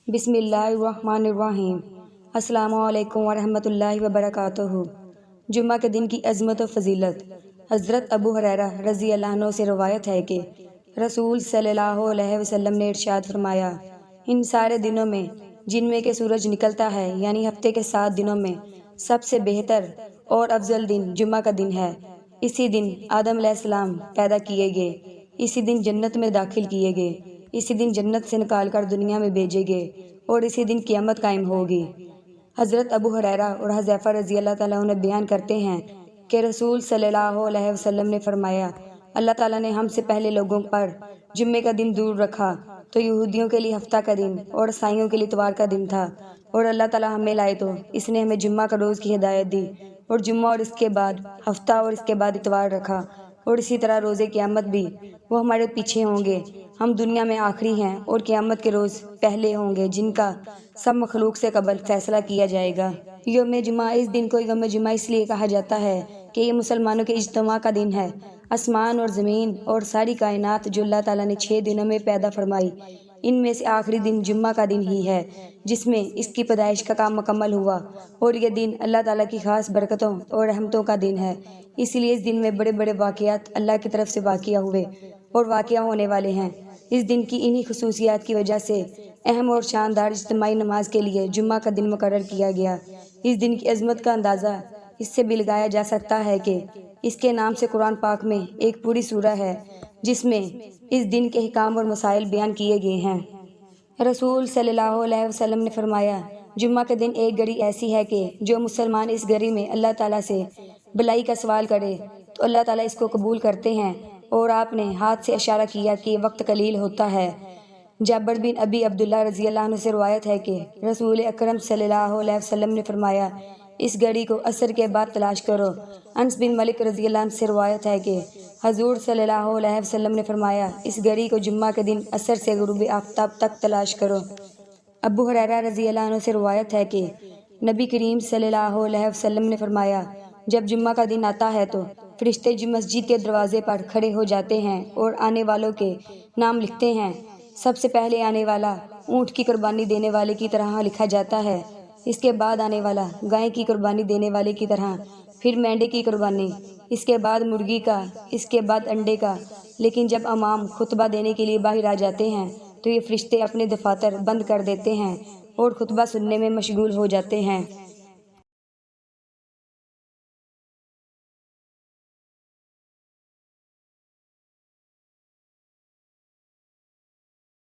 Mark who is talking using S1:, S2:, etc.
S1: بسم اللہ الرحمن الرحیم۔ السلام علیکم ورحمۃ اللہ وبرکاتہ۔ جمعہ کے دن کی عظمت و فضیلت۔ حضرت ابو ہریرہ رضی اللہ عنہ سے روایت ہے کہ رسول صلی اللہ علیہ وسلم نے ارشاد فرمایا، ان سارے دنوں میں جن میں کہ سورج نکلتا ہے، یعنی ہفتے کے 7 دنوں میں سب سے بہتر اور افضل دن جمعہ کا دن ہے۔ اسی دن آدم علیہ السلام پیدا کیے گئے، اسی دن جنت میں داخل کیے گئے، اسی دن جنت سے نکال کر دنیا میں بھیجے گئے اور اسی دن قیامت قائم ہوگی۔ حضرت ابو ہریرہ اور حذیفہ رضی اللہ تعالیٰ عنہ بیان کرتے ہیں کہ رسول صلی اللہ علیہ وسلم نے فرمایا، اللہ تعالیٰ نے ہم سے پہلے لوگوں پر جمعے کا دن دور رکھا تو یہودیوں کے لیے ہفتہ کا دن اور عیسائیوں کے لیے اتوار کا دن تھا، اور اللہ تعالیٰ ہمیں لائے تو اس نے ہمیں جمعہ کا روز کی ہدایت دی، اور جمعہ اور اس کے بعد ہفتہ اور اس کے بعد اتوار رکھا، اور اسی طرح روز قیامت بھی وہ ہمارے پیچھے ہوں گے۔ ہم دنیا میں آخری ہیں اور قیامت کے روز پہلے ہوں گے، جن کا سب مخلوق سے قبل فیصلہ کیا جائے گا۔ یوم جمعہ، اس دن کو یوم جمعہ اس لیے کہا جاتا ہے کہ یہ مسلمانوں کے اجتماع کا دن ہے۔ آسمان اور زمین اور ساری کائنات جو اللہ تعالیٰ نے 6 دنوں میں پیدا فرمائی، ان میں سے آخری دن جمعہ کا دن ہی ہے، جس میں اس کی پیدائش کا کام مکمل ہوا، اور یہ دن اللہ تعالیٰ کی خاص برکتوں اور رحمتوں کا دن ہے۔ اسی لیے اس دن میں بڑے بڑے واقعات اللہ کی طرف سے واقع ہوئے اور واقع ہونے والے ہیں۔ اس دن کی انہی خصوصیات کی وجہ سے اہم اور شاندار اجتماعی نماز کے لیے جمعہ کا دن مقرر کیا گیا۔ اس دن کی عظمت کا اندازہ اس سے بھی لگایا جا سکتا ہے کہ اس کے نام سے قرآن پاک میں ایک پوری سورہ ہے، جس میں اس دن کے احکام اور مسائل بیان کیے گئے ہیں۔ رسول صلی اللہ علیہ وسلم نے فرمایا، جمعہ کے دن ایک گھڑی ایسی ہے کہ جو مسلمان اس گھڑی میں اللہ تعالیٰ سے بھلائی کا سوال کرے تو اللہ تعالیٰ اس کو قبول کرتے ہیں، اور آپ نے ہاتھ سے اشارہ کیا کہ یہ وقت قلیل ہوتا ہے۔ جابر بن ابی عبداللہ رضی اللہ عنہ سے روایت ہے کہ رسول اکرم صلی اللہ علیہ وسلم نے فرمایا، اس گھڑی کو عصر کے بعد تلاش کرو۔ انس بن مالک رضی اللہ عنہ سے روایت ہے کہ حضور صلی اللہ علیہ وسلم نے فرمایا، اس گھڑی کو جمعہ کے دن عصر سے غروب آفتاب تک تلاش کرو۔ ابو ہریرہ رضی اللہ عنہ سے روایت ہے کہ نبی کریم صلی اللہ علیہ وسلم نے فرمایا، جب جمعہ کا دن آتا ہے تو فرشتے مسجد کے دروازے پر کھڑے ہو جاتے ہیں اور آنے والوں کے نام لکھتے ہیں۔ سب سے پہلے آنے والا اونٹ کی قربانی دینے والے کی طرح لکھا جاتا ہے، اس کے بعد آنے والا گائے کی قربانی دینے والے کی طرح، پھر مینڈے کی قربانی، اس کے بعد مرغی کا، اس کے بعد انڈے کا۔ لیکن جب امام خطبہ دینے کے لیے باہر آ جاتے ہیں تو یہ فرشتے اپنے دفاتر بند کر دیتے ہیں اور خطبہ سننے میں مشغول ہو جاتے ہیں۔